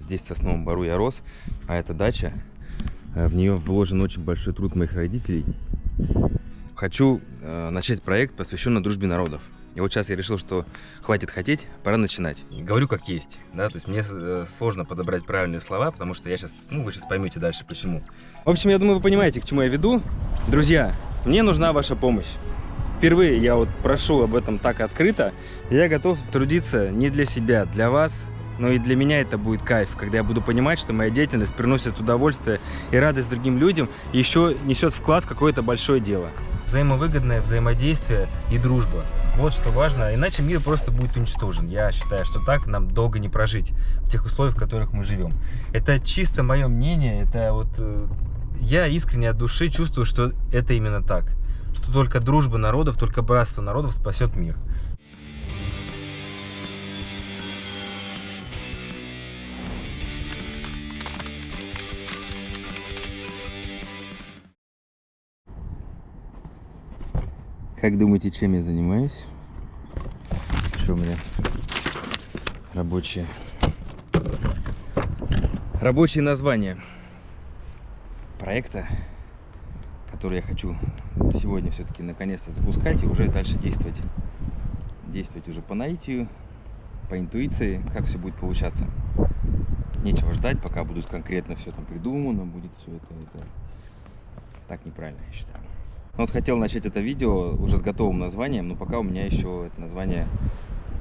Здесь в Сосновом Бору я рос, а эта дача, в нее вложен очень большой труд моих родителей. Хочу начать проект, посвященный дружбе народов. И вот сейчас я решил, что хватит хотеть, пора начинать. Говорю как есть, да, то есть мне сложно подобрать правильные слова, потому что я сейчас, вы сейчас поймете дальше почему. В общем, я думаю, вы понимаете, к чему я веду. Друзья, мне нужна ваша помощь. Впервые я вот прошу об этом так открыто. Я готов трудиться не для себя, для вас, но и для меня это будет кайф, когда я буду понимать, что моя деятельность приносит удовольствие и радость другим людям, и еще несет вклад в какое-то большое дело. Взаимовыгодное взаимодействие и дружба. Вот что важно, иначе мир просто будет уничтожен. Я считаю, что так нам долго не прожить в тех условиях, в которых мы живем. Это чисто мое мнение, это вот я искренне от души чувствую, что это именно так. Что только дружба народов, только братство народов спасет мир. Как думаете, чем я занимаюсь? Что у меня рабочие названия проекта, который я хочу сегодня все-таки наконец-то запускать и уже дальше действовать уже по наитию, по интуиции, как все будет получаться. Нечего ждать, пока будут конкретно все там придумано, будет все это так неправильно, я считаю. Вот хотел начать это видео уже с готовым названием, но пока у меня еще это название,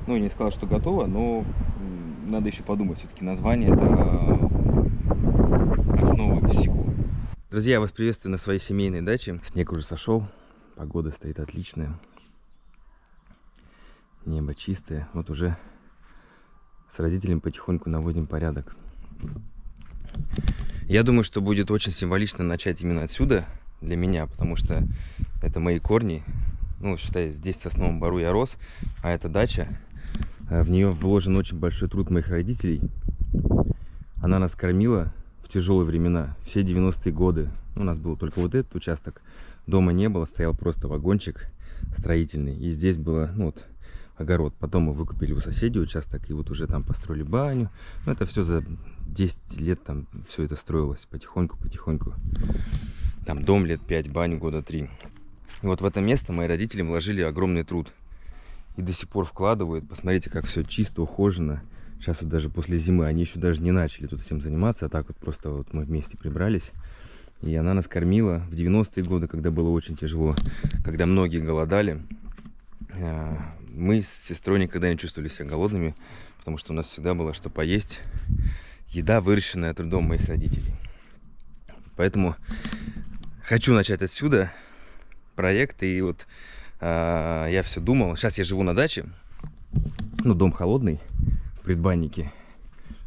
не сказал, что готово, но надо еще подумать. Все-таки название — это основа всего. Друзья, я вас приветствую на своей семейной даче. Снег уже сошел, погода стоит отличная, небо чистое. Вот уже с родителями потихоньку наводим порядок. Я думаю, что будет очень символично начать именно отсюда для меня, потому что это мои корни. Считай, здесь в Сосновом Бору я рос, а эта дача, в нее вложен очень большой труд моих родителей. Она нас кормила в тяжелые времена, все 90-е годы. У нас был только вот этот участок, дома не было, стоял просто вагончик строительный, и здесь было, огород. Потом мы выкупили у соседей участок, и вот уже там построили баню. Это все за 10 лет там все это строилось потихоньку. Там дом лет 5, баню года 3. И вот в это место мои родители вложили огромный труд. И до сих пор вкладывают. Посмотрите, как все чисто, ухожено. Сейчас вот даже после зимы они еще даже не начали тут всем заниматься. А так вот просто вот мы вместе прибрались. И она нас кормила в 90-е годы, когда было очень тяжело. Когда многие голодали. Мы с сестрой никогда не чувствовали себя голодными. Потому что у нас всегда было что поесть. Еда, выращенная трудом моих родителей. Поэтому хочу начать отсюда проект. И вот я все думал. Сейчас я живу на даче. Дом холодный, в предбаннике.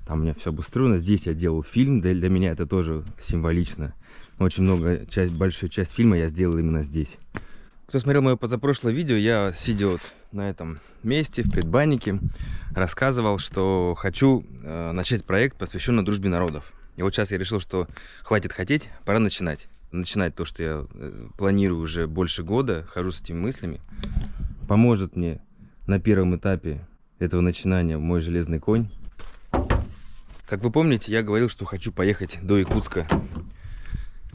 Там у меня все обустроено. Здесь я делал фильм. Для меня это тоже символично. Очень большую часть фильма я сделал именно здесь. Кто смотрел мое позапрошлое видео, я, сидя вот на этом месте, в предбаннике, рассказывал, что хочу начать проект, посвященный дружбе народов. И вот сейчас я решил, что хватит хотеть, пора начинать. Начинать то, что я планирую уже больше года, хожу с этими мыслями. Поможет мне на первом этапе этого начинания мой железный конь. Как вы помните, я говорил, что хочу поехать до Якутска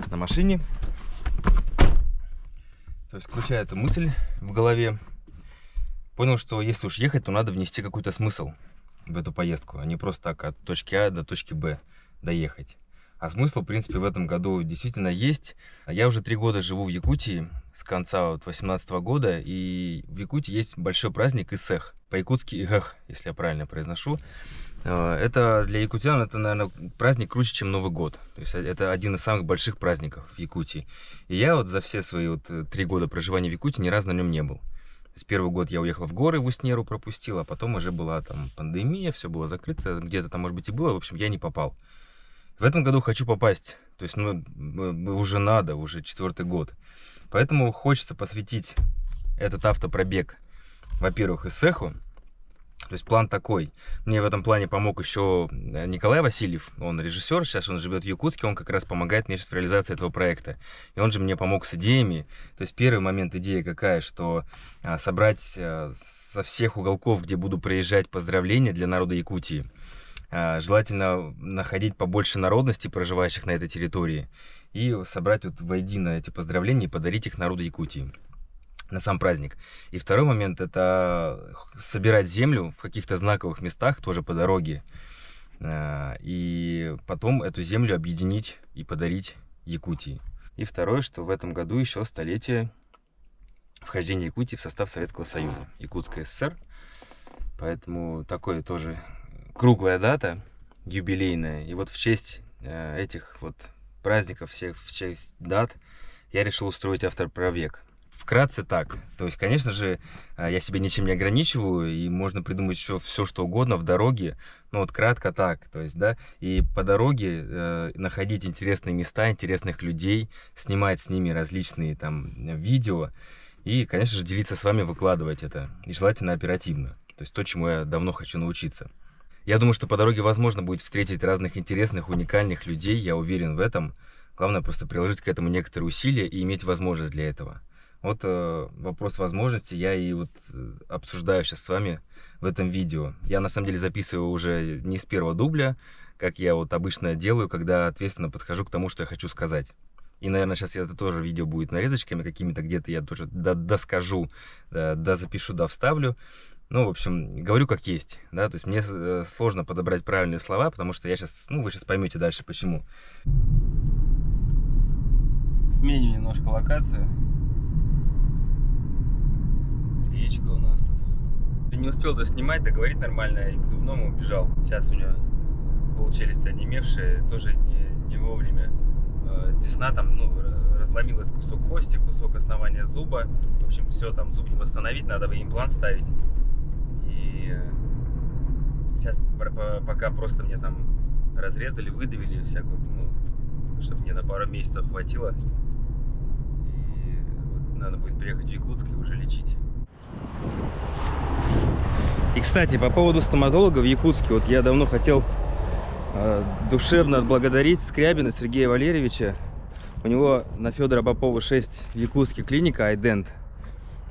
на машине. То есть, включая эту мысль в голове, понял, что если уж ехать, то надо внести какой-то смысл в эту поездку, а не просто так от точки А до точки Б доехать. А смысл, в принципе, в этом году действительно есть. Я уже 3 года живу в Якутии с конца 2018 года, и в Якутии есть большой праздник Исэх, по-якутски Игэх, если я правильно произношу. Это для якутян, это, наверное, праздник круче, чем Новый год. То есть это один из самых больших праздников в Якутии. И я вот за все свои 3 года проживания в Якутии ни разу на нем не был. То есть первый год я уехал в горы, в Уснеру пропустил, а потом уже была там пандемия, все было закрыто, где-то там, может быть, и было, в общем, я не попал. В этом году хочу попасть, то есть, уже надо, уже 4-й год. Поэтому хочется посвятить этот автопробег, во-первых, Исэху. То есть план такой. Мне в этом плане помог еще Николай Васильев, он режиссер, сейчас он живет в Якутске, он как раз помогает мне сейчас в реализации этого проекта. И он же мне помог с идеями. То есть первый момент, идея какая, что собрать со всех уголков, где буду проезжать, поздравления для народа Якутии. Желательно находить побольше народностей, проживающих на этой территории, и собрать вот воедино эти поздравления и подарить их народу Якутии на сам праздник. И второй момент — это собирать землю в каких-то знаковых местах, тоже по дороге, и потом эту землю объединить и подарить Якутии. И второе, что в этом году еще столетие вхождения Якутии в состав Советского Союза, Якутская ССР. Поэтому такое тоже круглая дата, юбилейная. И вот в честь этих вот праздников, всех в честь дат, я решил устроить автопробег. Вкратце так. То есть, конечно же, я себя ничем не ограничиваю, и можно придумать еще все, что угодно в дороге. Но вот кратко так. То есть, да, и по дороге находить интересные места, интересных людей, снимать с ними различные там видео. И, конечно же, делиться с вами, выкладывать это. И желательно оперативно. То есть то, чему я давно хочу научиться. Я думаю, что по дороге возможно будет встретить разных интересных, уникальных людей. Я уверен в этом. Главное просто приложить к этому некоторые усилия и иметь возможность для этого. Вот вопрос возможности я и вот обсуждаю сейчас с вами в этом видео. Я на самом деле записываю уже не с первого дубля, как я вот обычно делаю, когда ответственно подхожу к тому, что я хочу сказать. И, наверное, сейчас это тоже видео будет нарезочками какими-то, где-то я тоже доскажу, дозапишу, вставлю. Ну, в общем, говорю как есть, да, то есть мне сложно подобрать правильные слова, потому что я сейчас, ну, вы сейчас поймете дальше почему. Сменим немножко локацию. Речка у нас тут. Не успел доснимать, договорить нормально, и к зубному убежал. Сейчас у него полчелюсть онемевшая, тоже не вовремя. Десна там, ну, разломилась, кусок кости, кусок основания зуба. В общем, все, там зуб не восстановить, надо имплант ставить. И сейчас пока просто мне там разрезали, выдавили всякую, ну, чтобы мне на пару месяцев хватило. И вот надо будет приехать в Якутск и уже лечить. И, кстати, по поводу стоматолога в Якутске, вот я давно хотел душевно отблагодарить Скрябина Сергея Валерьевича. У него на Федора Попова 6 в Якутске клиника iDent.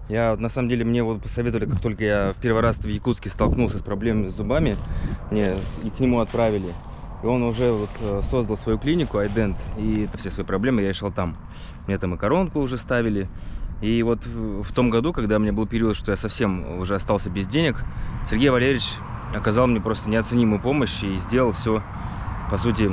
Я, на самом деле, мне вот посоветовали, как только я в первый раз в Якутске столкнулся с проблемами с зубами, мне и к нему отправили. И он уже вот создал свою клинику iDent, и все свои проблемы я решал там. Мне там и коронку уже ставили. И вот в том году, когда у меня был период, что я совсем уже остался без денег, Сергей Валерьевич оказал мне просто неоценимую помощь и сделал все, по сути,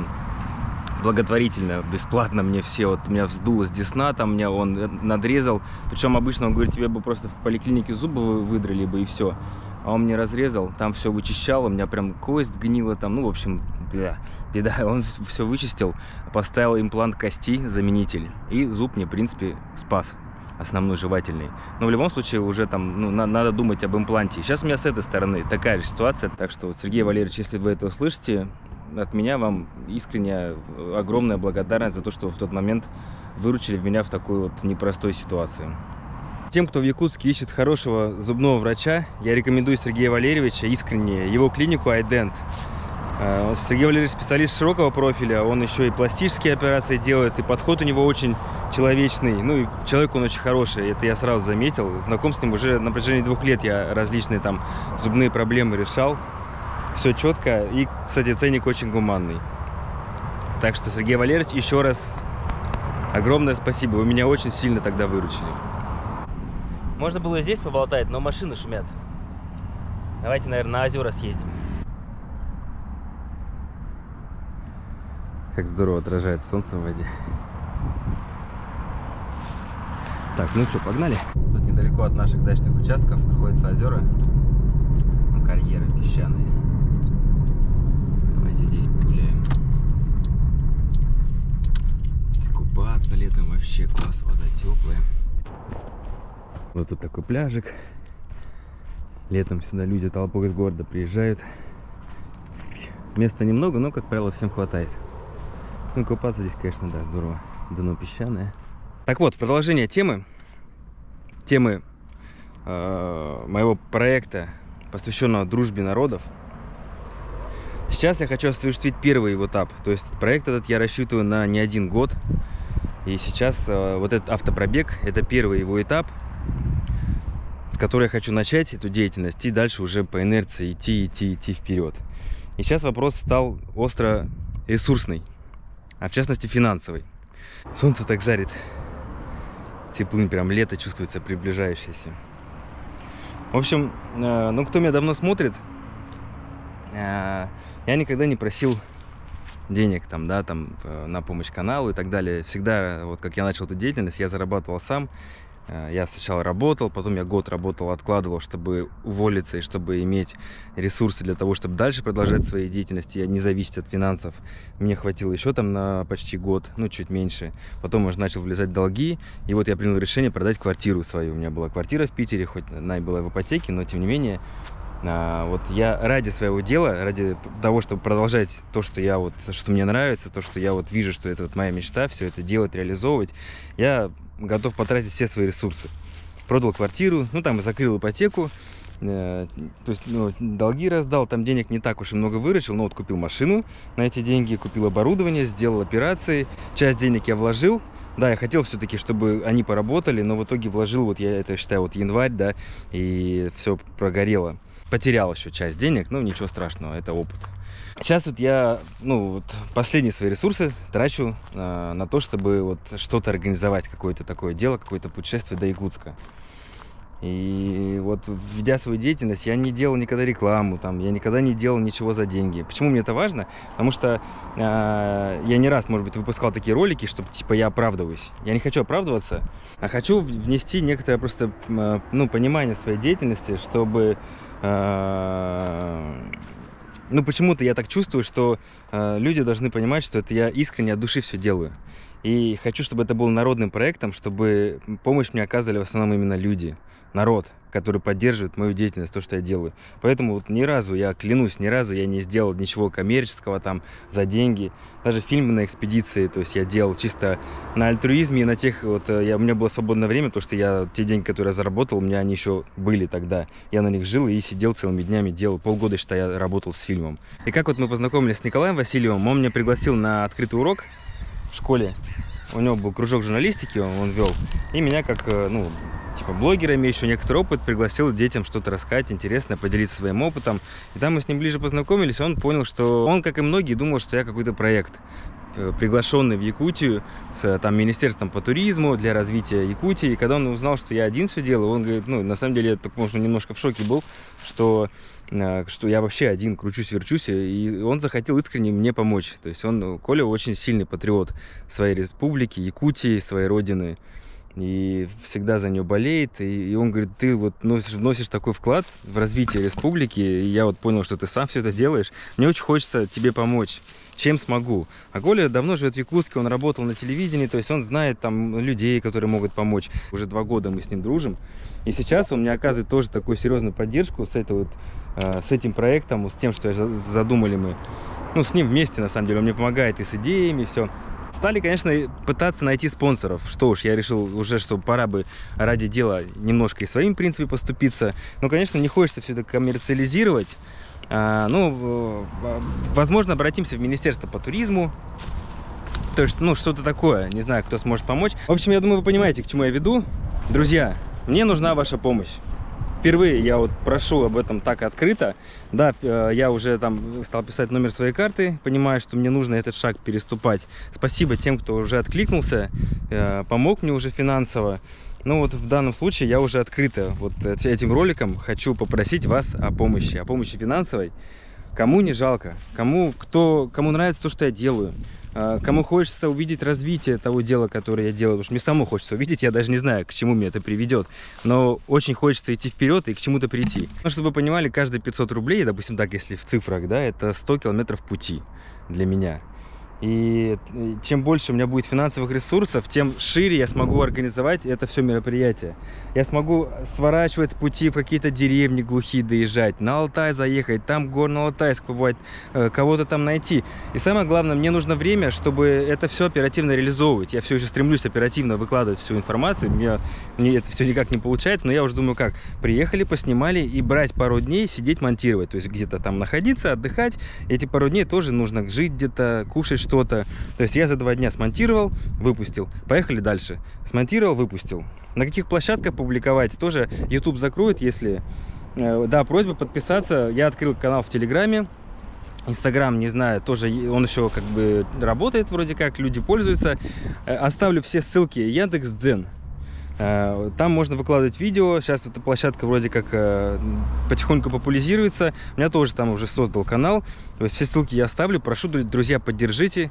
благотворительно, бесплатно мне все. Вот меня вздулась десна, там меня он надрезал. Причем обычно он говорит, тебе бы просто в поликлинике зубы выдрали бы и все. А он мне разрезал, там все вычищал, у меня прям кость гнила там, ну, в общем, беда. Он все вычистил, поставил имплант кости, заменитель, и зуб мне, в принципе, спас. Основной жевательный. Но в любом случае уже там, ну, надо думать об импланте. Сейчас у меня с этой стороны такая же ситуация. Так что, Сергей Валерьевич, если вы это услышите, от меня вам искренне огромная благодарность за то, что в тот момент выручили меня в такой вот непростой ситуации. Тем, кто в Якутске ищет хорошего зубного врача, я рекомендую Сергея Валерьевича искренне, его клинику iDent. Сергей Валерьевич специалист широкого профиля, он еще и пластические операции делает, и подход у него очень человечный. Ну и человек он очень хороший, это я сразу заметил. Знаком с ним уже на протяжении 2 лет, я различные там зубные проблемы решал. Все четко, и, кстати, ценник очень гуманный. Так что, Сергей Валерьевич, еще раз огромное спасибо, вы меня очень сильно тогда выручили. Можно было здесь поболтать, но машины шумят. Давайте, наверное, на озера съездим. Как здорово отражается солнце в воде. Так, ну что, погнали? Тут недалеко от наших дачных участков находятся озера, ну, карьеры песчаные. Давайте здесь погуляем. Здесь купаться летом вообще класс, вода теплая. Вот тут такой пляжик. Летом сюда люди толпой из города приезжают. Места немного, но, как правило, всем хватает. Ну, купаться здесь, конечно, да, здорово. Дно песчаное. Так вот, в продолжение темы моего проекта, посвященного дружбе народов. Сейчас я хочу осуществить первый его этап. То есть проект этот я рассчитываю на не 1 год. И сейчас вот этот автопробег, это первый его этап, с которого я хочу начать эту деятельность и дальше уже по инерции идти вперед. И сейчас вопрос стал остро ресурсный, а в частности финансовый. Солнце так жарит. Теплынь, прям лето чувствуется приближающееся. В общем, ну кто меня давно смотрит, я никогда не просил денег там, да, там на помощь каналу и так далее. Всегда, вот как я начал эту деятельность, я зарабатывал сам. Я сначала работал, потом я год работал, откладывал, чтобы уволиться и чтобы иметь ресурсы для того, чтобы дальше продолжать свои деятельности, не зависеть от финансов. Мне хватило еще там на почти год, ну чуть меньше. Потом уже начал влезать в долги, и вот я принял решение продать квартиру свою. У меня была квартира в Питере, хоть она и была в ипотеке, но тем не менее, вот я ради своего дела, ради того, чтобы продолжать то, что я вот, что мне нравится, то, что я вот вижу, что это вот моя мечта, все это делать, реализовывать, я готов потратить все свои ресурсы. Продал квартиру, ну там закрыл ипотеку, то есть долги раздал, там денег не так уж и много выручил, но вот купил машину на эти деньги, купил оборудование, сделал операции, часть денег я вложил. Да, я хотел все-таки, чтобы они поработали, но в итоге вложил, вот я это считаю, вот январь, да, и все прогорело. Потерял еще часть денег, но ничего страшного, это опыт. Сейчас вот я, вот последние свои ресурсы трачу на то, чтобы вот что-то организовать, какое-то такое дело, какое-то путешествие до Якутска. И вот, ведя свою деятельность, я не делал никогда рекламу, там, я никогда не делал ничего за деньги. Почему мне это важно? Потому что я не раз, может быть, выпускал такие ролики, чтобы, типа, я оправдываюсь. Я не хочу оправдываться, а хочу внести некоторое просто, понимание своей деятельности, чтобы... почему-то я так чувствую, что люди должны понимать, что это я искренне от души все делаю. И хочу, чтобы это был народным проектом, чтобы помощь мне оказывали в основном именно люди, народ, который поддерживает мою деятельность, то, что я делаю. Поэтому вот ни разу, я клянусь, ни разу я не сделал ничего коммерческого там за деньги. Даже фильмы на экспедиции, то есть я делал чисто на альтруизме и на тех, у меня было свободное время, потому что те деньги, которые я заработал, у меня они еще были тогда. Я на них жил и сидел целыми днями, делал полгода, считай, я работал с фильмом. И как вот мы познакомились с Николаем Васильевым, он меня пригласил на открытый урок в школе. У него был кружок журналистики, он вел. И меня как, блогера, имеющего некоторый опыт, пригласил детям что-то рассказать интересное, поделиться своим опытом. И там мы с ним ближе познакомились, он понял, что он, как и многие, думал, что я какой-то проект, приглашенный в Якутию, с Министерством по туризму для развития Якутии. И когда он узнал, что я один все делаю, он говорит, на самом деле я, так, может, немножко в шоке был, что я вообще один кручусь-верчусь, и он захотел искренне мне помочь. То есть Коля очень сильный патриот своей республики, Якутии, своей родины, и всегда за нее болеет. И он говорит, ты вот вносишь такой вклад в развитие республики, и я вот понял, что ты сам все это делаешь. Мне очень хочется тебе помочь, чем смогу. А Коля давно живет в Якутске, он работал на телевидении, то есть он знает там людей, которые могут помочь. Уже 2 года мы с ним дружим. И сейчас он мне оказывает тоже такую серьезную поддержку с этим проектом, с тем, что задумали мы. С ним вместе, на самом деле. Он мне помогает и с идеями, и все. Стали, конечно, пытаться найти спонсоров. Что уж, я решил уже, что пора бы ради дела немножко и своим принципом поступиться. Но, конечно, не хочется все это коммерциализировать. Возможно, обратимся в Министерство по туризму. То есть, что-то такое. Не знаю, кто сможет помочь. В общем, я думаю, вы понимаете, к чему я веду. Друзья, мне нужна ваша помощь. Впервые я вот прошу об этом так открыто. Да, я уже там стал писать номер своей карты, понимаю, что мне нужно этот шаг переступать. Спасибо тем, кто уже откликнулся, помог мне уже финансово. Вот в данном случае я уже открыто вот этим роликом хочу попросить вас о помощи финансовой. Кому не жалко, кому нравится то, что я делаю. Кому хочется увидеть развитие того дела, которое я делаю, потому что мне самому хочется увидеть, я даже не знаю, к чему меня это приведет, но очень хочется идти вперед и к чему-то прийти. Чтобы вы понимали, каждые 500 рублей, допустим так, если в цифрах, да, это 100 километров пути для меня. И чем больше у меня будет финансовых ресурсов, тем шире я смогу организовать это все мероприятие. Я смогу сворачивать с пути в какие-то деревни глухие, доезжать, на Алтай заехать, там Горно-Алтайск побывать, кого-то там найти. И самое главное, мне нужно время, чтобы это все оперативно реализовывать. Я все еще стремлюсь оперативно выкладывать всю информацию. Мне это все никак не получается, но я уже думаю, как. Приехали, поснимали и брать пару дней, сидеть, монтировать. То есть где-то там находиться, отдыхать. Эти пару дней тоже нужно жить где-то, кушать что-то. То есть я за 2 дня смонтировал, выпустил. Поехали дальше. Смонтировал, выпустил. На каких площадках публиковать? Тоже YouTube закроет, если... Да, просьба подписаться. Я открыл канал в Телеграме. Инстаграм, не знаю, тоже он еще как бы работает вроде как, люди пользуются. Оставлю все ссылки. Яндекс.Дзен. Там можно выкладывать видео. Сейчас эта площадка вроде как потихоньку популяризируется. У меня тоже там уже создал канал. Все ссылки я оставлю. Прошу, друзья, поддержите.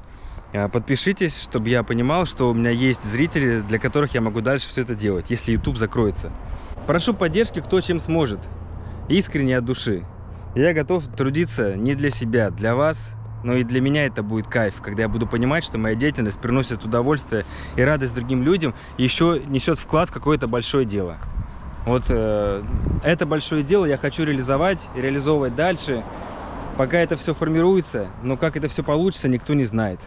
Подпишитесь, чтобы я понимал, что у меня есть зрители, для которых я могу дальше все это делать, если YouTube закроется. Прошу поддержки, кто чем сможет. Искренне от души. Я готов трудиться не для себя, для вас, но и для меня это будет кайф, когда я буду понимать, что моя деятельность приносит удовольствие и радость другим людям, и еще несет вклад в какое-то большое дело. Вот это большое дело я хочу реализовать и реализовывать дальше, пока это все формируется, но как это все получится, никто не знает.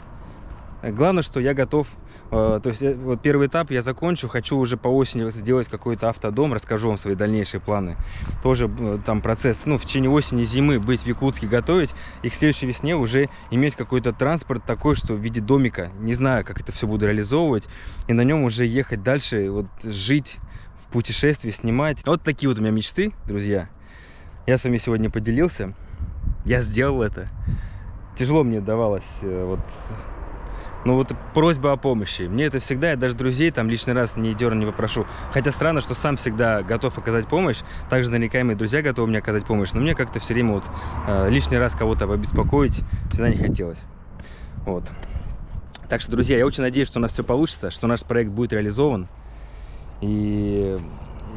Главное, что я готов, то есть вот первый этап я закончу, хочу уже по осени сделать какой-то автодом, расскажу вам свои дальнейшие планы. Тоже там процесс, ну, в течение осени, зимы быть в Якутске, готовить, и к следующей весне уже иметь какой-то транспорт такой, что в виде домика, не знаю, как это все буду реализовывать, и на нем уже ехать дальше, вот жить в путешествии, снимать. Вот такие вот у меня мечты, друзья. Я с вами сегодня поделился, я сделал это. Тяжело мне давалось вот... Ну вот просьба о помощи. Мне это всегда, я даже друзей там лишний раз ни дерну не попрошу. Хотя странно, что сам всегда готов оказать помощь. Также наверняка и мои друзья готовы мне оказать помощь. Но мне как-то все время вот лишний раз кого-то обеспокоить всегда не хотелось. Вот. Так что, друзья, я очень надеюсь, что у нас все получится, что наш проект будет реализован. И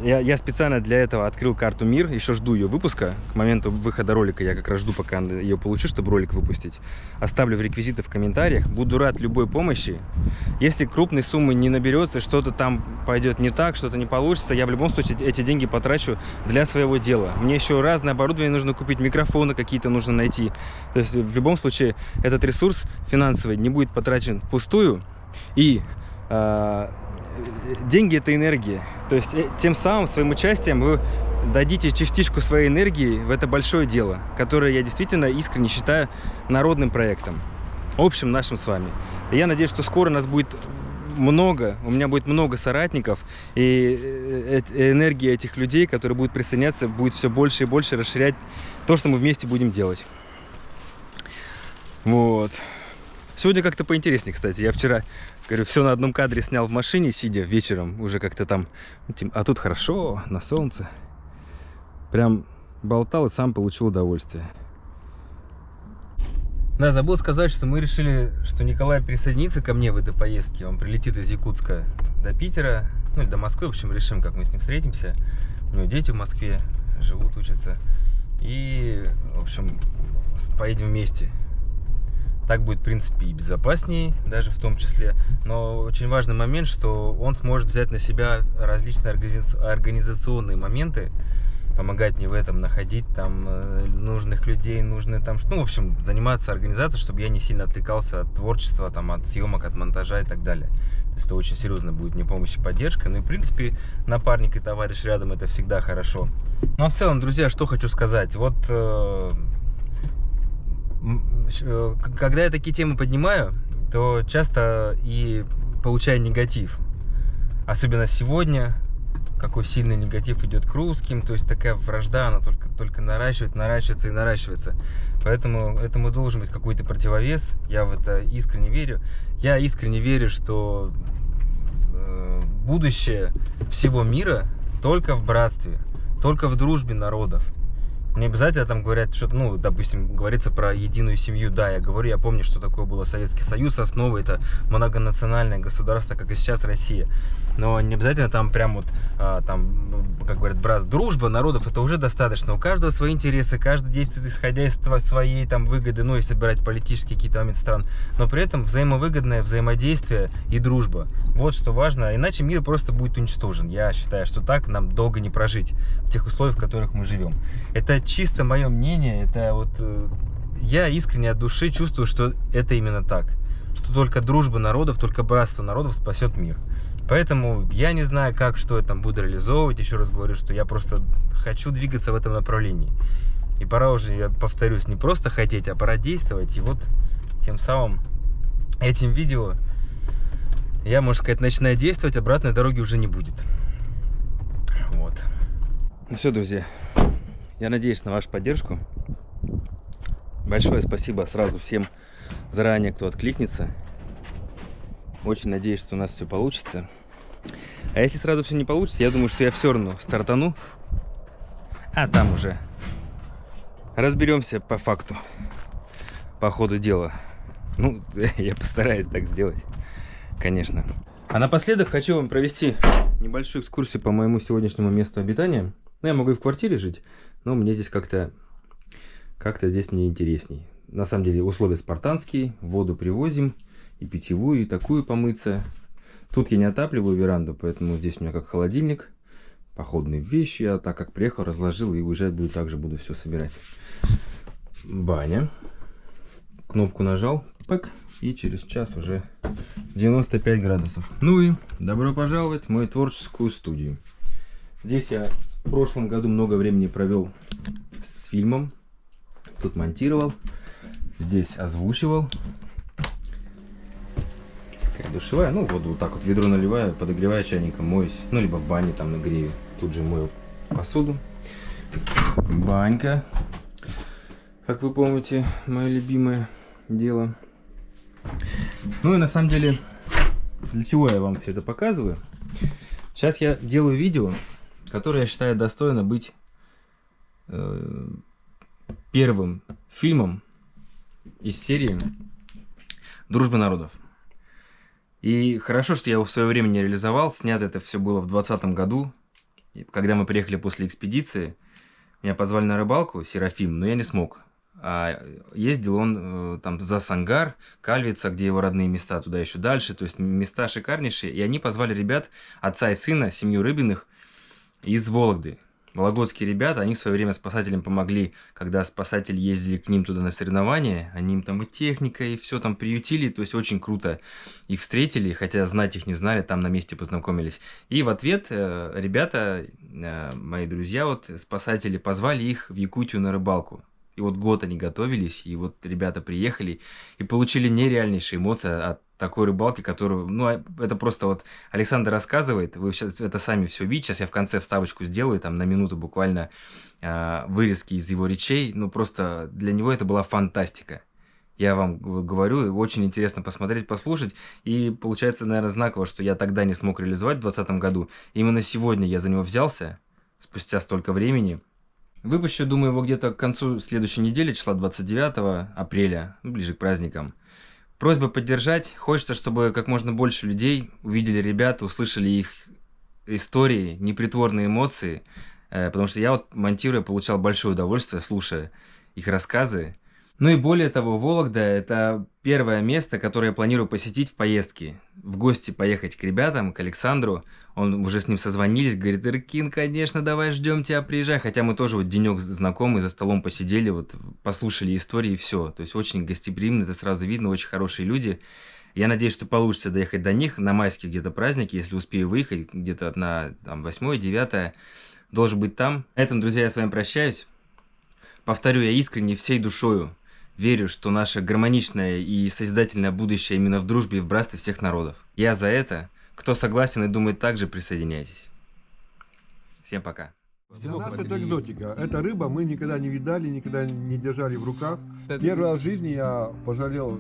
я специально для этого открыл карту МИР, еще жду ее выпуска. К моменту выхода ролика я как раз жду, пока ее получу, чтобы ролик выпустить. Оставлю реквизиты в комментариях. Буду рад любой помощи. Если крупной суммы не наберется, что-то там пойдет не так, что-то не получится, я в любом случае эти деньги потрачу для своего дела. Мне еще разное оборудование нужно купить, микрофоны какие-то нужно найти. То есть в любом случае этот ресурс финансовый не будет потрачен впустую. И... деньги — это энергия. То есть тем самым своим участием вы дадите частичку своей энергии в это большое дело, которое я действительно искренне считаю народным проектом, общим нашим с вами. И я надеюсь, что скоро нас будет много, у меня будет много соратников, и энергия этих людей, которые будут присоединяться, будет все больше и больше расширять то, что мы вместе будем делать. Вот. Сегодня как-то поинтереснее, кстати. Я вчера, говорю, все на одном кадре снял в машине, сидя вечером, уже как-то там. А тут хорошо, на солнце. Прям болтал и сам получил удовольствие. Да, забыл сказать, что мы решили, что Николай присоединится ко мне в этой поездке. Он прилетит из Якутска до Питера, ну или до Москвы. В общем, решим, как мы с ним встретимся. У него дети в Москве живут, учатся. И, в общем, поедем вместе. Так будет, в принципе, и безопаснее, даже в том числе. Но очень важный момент, что он сможет взять на себя различные организационные моменты, помогать мне в этом, находить там нужных людей, нужные там, ну, в общем, заниматься организацией, чтобы я не сильно отвлекался от творчества, там, от съемок, от монтажа и так далее. То есть это очень серьезно будет мне помощь и поддержка. Ну и, в принципе, напарник и товарищ рядом — это всегда хорошо. Ну, а в целом, друзья, что хочу сказать. Вот... когда я такие темы поднимаю, то часто и получаю негатив. Особенно сегодня, какой сильный негатив идет к русским. То есть такая вражда, она только наращивается и наращивается. Поэтому этому должен быть какой-то противовес. Я в это искренне верю. Я искренне верю, что будущее всего мира только в братстве, только в дружбе народов. Не обязательно там говорят что-то, ну, допустим, говорится про единую семью. Да, я говорю, я помню, что такое было Советский Союз, основа — это многонациональное государство, как и сейчас Россия. Но не обязательно там прям вот, там, как говорят, дружба народов — это уже достаточно. У каждого свои интересы, каждый действует исходя из своей там выгоды, ну, если брать политические какие-то моменты стран. Но при этом взаимовыгодное взаимодействие и дружба. Вот что важно. Иначе мир просто будет уничтожен. Я считаю, что так нам долго не прожить в тех условиях, в которых мы живем. Это чисто мое мнение. Это вот я искренне от души чувствую, что это именно так. Что только дружба народов, только братство народов спасет мир. Поэтому я не знаю, как, что я там буду реализовывать. Еще раз говорю, что я просто хочу двигаться в этом направлении. И пора уже, я повторюсь, не просто хотеть, а пора действовать. И вот тем самым этим видео я, можно сказать, начинаю действовать, обратной дороги уже не будет. Вот. Ну все, друзья. Я надеюсь на вашу поддержку. Большое спасибо сразу всем заранее, кто откликнется. Очень надеюсь, что у нас все получится. А если сразу все не получится, я думаю, что я все равно стартану. А там уже разберемся по факту, по ходу дела. Ну, я постараюсь так сделать, конечно. А напоследок хочу вам провести небольшую экскурсию по моему сегодняшнему месту обитания. Ну, я могу и в квартире жить, но мне здесь как-то здесь мне интересней. На самом деле условия спартанские, воду привозим, и питьевую, и такую помыться. Тут я не отапливаю веранду, поэтому здесь у меня как холодильник, походные вещи. Я так как приехал, разложил и уезжать буду, также буду все собирать. Баня. Кнопку нажал, пэк, и через час уже 95 градусов. Ну и добро пожаловать в мою творческую студию. Здесь я в прошлом году много времени провел с фильмом. Тут монтировал, здесь озвучивал. Такая душевая, ну вот так вот ведро наливаю, подогреваю чайником, моюсь. Ну либо в бане там нагрею. Тут же мою посуду. Банька. Как вы помните, мое любимое дело. Ну и на самом деле, для чего я вам все это показываю? Сейчас я делаю видео, которое я считаю достойно быть первым фильмом из серии «Дружба народов». И хорошо, что я его в свое время не реализовал. Снято это все было в 2020 году. И когда мы приехали после экспедиции, меня позвали на рыбалку, Серафим, но я не смог. А ездил он там за Сангар, Кальвица, где его родные места, туда еще дальше. То есть места шикарнейшие. И они позвали ребят, отца и сына, семью Рыбиных из Вологды. Вологодские ребята, они в свое время спасателям помогли, когда спасатели ездили к ним туда на соревнования. Они им там и техника, и все там приютили. То есть очень круто их встретили, хотя знать их не знали, там на месте познакомились. И в ответ ребята, мои друзья, вот спасатели, позвали их в Якутию на рыбалку. И вот год они готовились, и вот ребята приехали и получили нереальнейшие эмоции от такой рыбалки, которую, ну, это просто вот Александр рассказывает, вы сейчас это сами все видите, сейчас я в конце вставочку сделаю, там на минуту буквально вырезки из его речей, ну, просто для него это была фантастика. Я вам говорю, очень интересно посмотреть, послушать, и получается, наверное, знаково, что я тогда не смог реализовать в 2020 году, именно сегодня я за него взялся, спустя столько времени. Выпущу, думаю, его где-то к концу следующей недели, числа 29 апреля, ну, ближе к праздникам. Просьба поддержать. Хочется, чтобы как можно больше людей увидели ребят, услышали их истории, непритворные эмоции. Потому что я вот, монтируя, получал большое удовольствие, слушая их рассказы. Ну и более того, Вологда – это первое место, которое я планирую посетить в поездке. В гости поехать к ребятам, к Александру. Он уже с ним созвонились, говорит: Иркин, конечно, давай ждем тебя, приезжай. Хотя мы тоже вот денек знакомые, за столом посидели, вот послушали истории и все. То есть очень гостеприимно, это сразу видно, очень хорошие люди. Я надеюсь, что получится доехать до них на майские где-то праздники, если успею выехать где-то на 8-9, должен быть там. На этом, друзья, я с вами прощаюсь. Повторю, я искренне всей душою верю, что наше гармоничное и созидательное будущее именно в дружбе и в братстве всех народов. Я за это. Кто согласен и думает так же, присоединяйтесь. Всем пока. Для нас это экзотика. Эта рыба мы никогда не видали, никогда не держали в руках. Первый раз в жизни я пожалел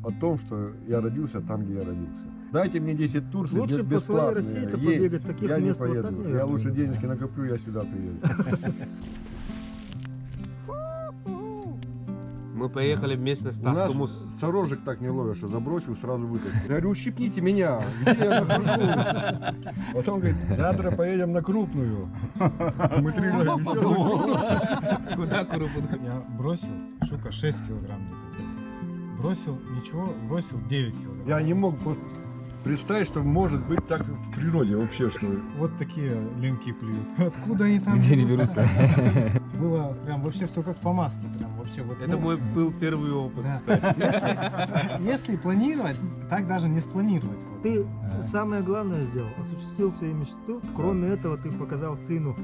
о том, что я родился там, где я родился. Дайте мне 10 Турций лучше бесплатно. по своей России-то побегать, таких я мест не поеду. вот так, я лучше денежки накоплю, я сюда приеду. Мы поехали в местность У нас Тастумус. сорожек так не ловят, что забросил, сразу вытащил. Я говорю, ущипните меня, где я нахожусь? Потом говорит, завтра поедем на крупную. Мы 3 года еще. Куда крупную? Я бросил, щука 6 килограмм где-то. Бросил, ничего, бросил 9 килограмм. Я не мог представить, что может быть так в природе вообще, что... Вот такие линки клюют. Откуда они там? Где они берутся? Было прям вообще все как по маслу. Прям вообще вот. Это мой был первый опыт, Да. кстати. Если планировать, так даже не спланировать. Ты самое главное сделал, осуществил свою мечту. Кроме этого, ты показал сыну